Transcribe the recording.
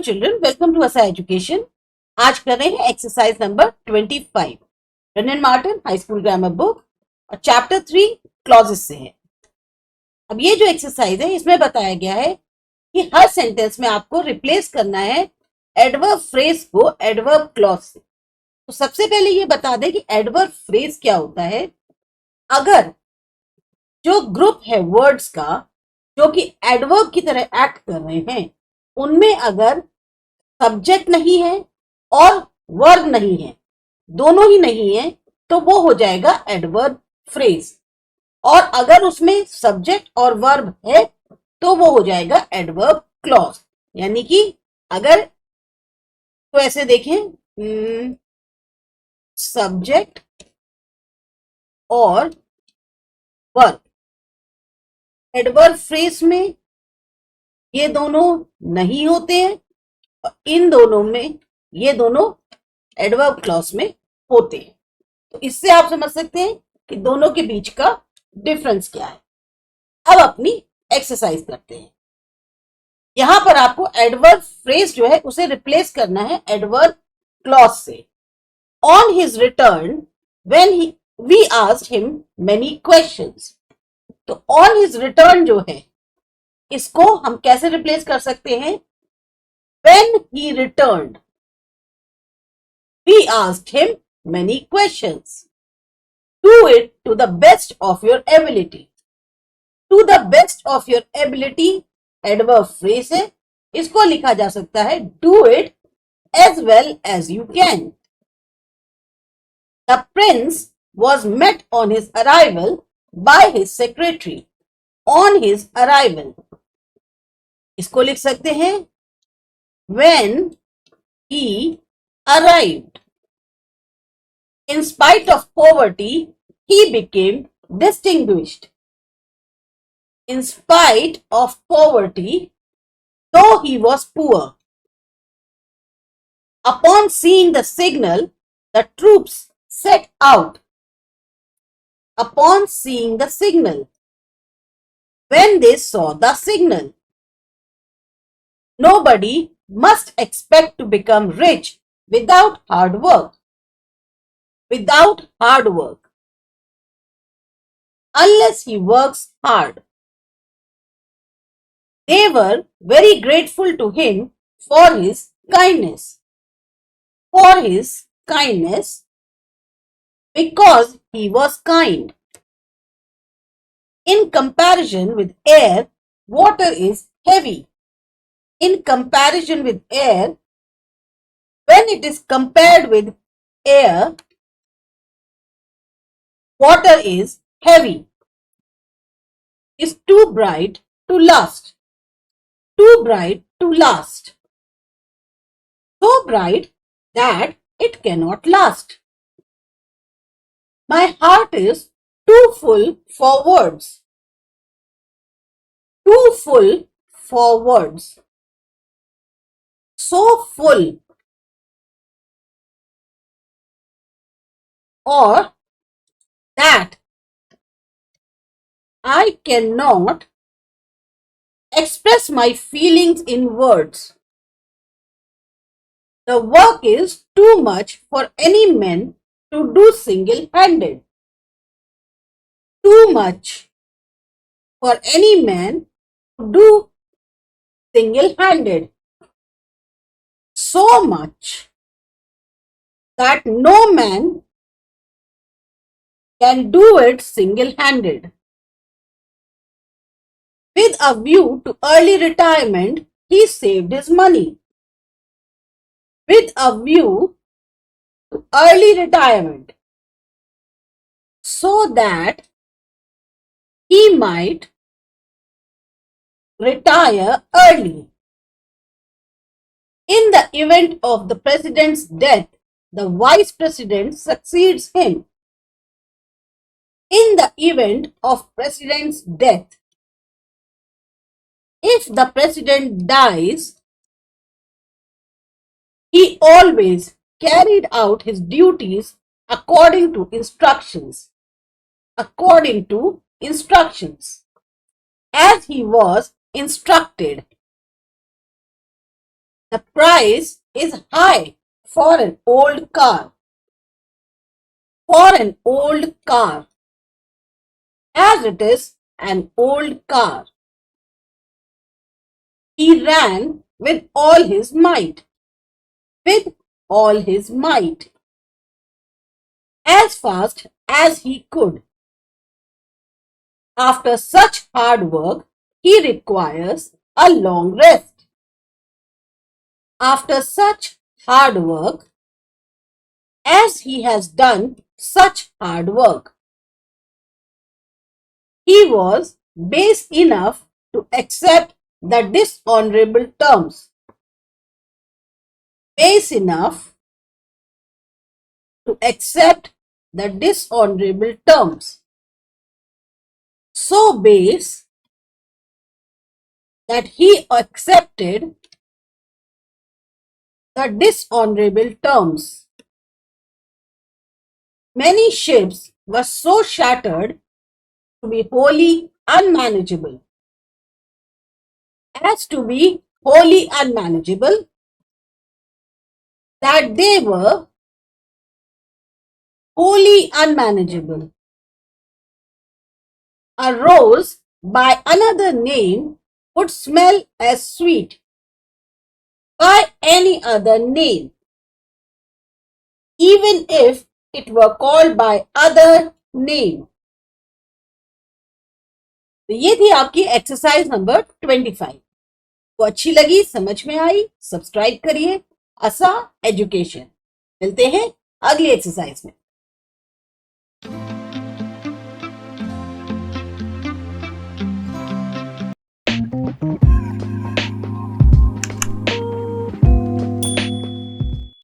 children, welcome to Asa Education. आज कर रहे हैं exercise number 25 run and Martin high school grammar book और चैप्टर 3 क्लॉजेस से है। अब ये जो एक्सरसाइज है इसमें बताया गया है कि हर सेंटेंस में आपको रिप्लेस करना है एडवर्ब फ्रेज को एडवर्ब क्लॉज से। तो सबसे पहले ये बता दें कि एडवर्ब फ्रेज क्या होता है। अगर जो ग्रुप है वर्ड्स का जो कि एडवर्ब की तरह एक्ट कर रहे हैं उनमें अगर सब्जेक्ट नहीं है और वर्ब नहीं है, दोनों ही नहीं है, तो वो हो जाएगा एडवर्ब फ्रेज। और अगर उसमें सब्जेक्ट और वर्ब है तो वो हो जाएगा एडवर्ब क्लॉज। यानी कि अगर तो ऐसे देखें, सब्जेक्ट और वर्ब, एडवर्ब फ्रेज में ये दोनों नहीं होते हैं और इन दोनों में ये दोनों एडवर्ब क्लॉज में होते हैं। तो इससे आप समझ सकते हैं कि दोनों के बीच का डिफरेंस क्या है। अब अपनी एक्सरसाइज करते हैं। यहां पर आपको एडवर्ब फ्रेज जो है उसे रिप्लेस करना है एडवर्ब क्लॉज से। On his return when we asked him many questions, तो ऑन हिज रिटर्न जो है इसको हम कैसे रिप्लेस कर सकते हैं? When he returned, we asked him many questions. Do it to the best of your ability. To the best of your ability adverb phrase है, इसको लिखा जा सकता है do it as well as you can. The prince was met on his arrival by his secretary. On his arrival, इसको लिख सकते हैं when he arrived. In spite of poverty, he became distinguished. In spite of poverty, though he was poor. Upon seeing the signal, the troops set out. Upon seeing the signal. When they saw the signal. Nobody must expect to become rich without hard work. Without hard work. Unless he works hard. They were very grateful to him for his kindness. For his kindness, because he was kind. In comparison with air, water is heavy. In comparison with air, when it is compared with air, water is heavy. Is too bright to last. Too bright to last. So bright that it cannot last. My heart is too full for words. Too full for words. So full, or that I cannot express my feelings in words. The work is too much for any man to do single-handed. Too much for any man to do single-handed. So much that no man can do it single-handed. With a view to early retirement, he saved his money. With a view to early retirement, so that he might retire early. In the event of the president's death, the vice president succeeds him. In the event of president's death, if the president dies, he always carried out his duties according to instructions. According to instructions. As he was instructed. The price is high for an old car. For an old car. As it is an old car. He ran with all his might. With all his might. As fast as he could. After such hard work, he requires a long rest. After such hard work, as he has done such hard work, he was base enough to accept the dishonorable terms. Base enough to accept the dishonorable terms. So base that he accepted the dishonorable terms. Many ships were so shattered to be wholly unmanageable. As to be wholly unmanageable, that they were wholly unmanageable. A rose by another name would smell as sweet by any other name, even if it were called by other name. तो ये थी आपकी exercise number 25। तो अच्छी लगी, समझ में आई, subscribe करिए। असा एजुकेशन। मिलते हैं अगली एक्सरसाइज में।